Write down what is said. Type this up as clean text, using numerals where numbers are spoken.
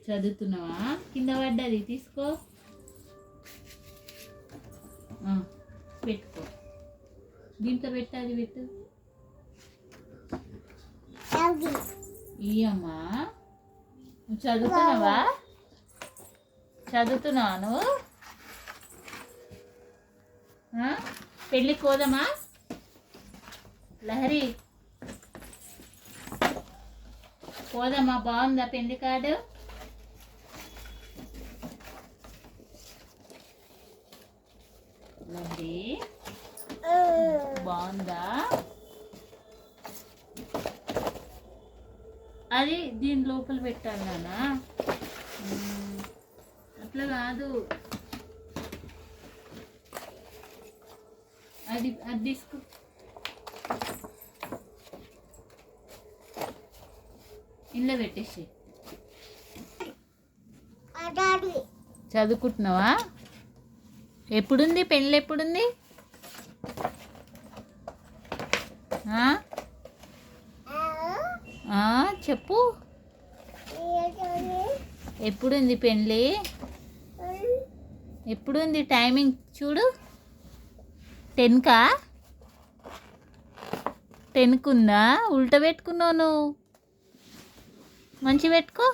చదువుతున్నావా? కింద పడ్డది తీసుకో. పెట్టుకో. దీంట్లో పెట్టాలి, పెట్టు. ఇయ్యమ్మా. నువ్వు చదువుతున్నావా? చదువుతున్నావా నువ్వు? పెళ్ళికి పోదామా లహరి? పోదామా? బాగుందా పెళ్లి కార్డు? లహరి బాగుందా? అది దీని లోపల పెట్టాలి నాన్న. అట్లా కాదు, అది అది తీసుకో. ఇంట్లో పెట్టేసి. చదువుకుంటున్నావా? ఎప్పుడుంది పెళ్ళి? ఎప్పుడుంది? చెప్పు. ఎప్పుడుంది పెళ్ళి? ఎప్పుడుంది? టైమింగ్ చూడు. 10కా? 10కు ఉందా? ఉల్టా పెట్టుకున్నావు నువ్వు. మంచి పెట్టుకో.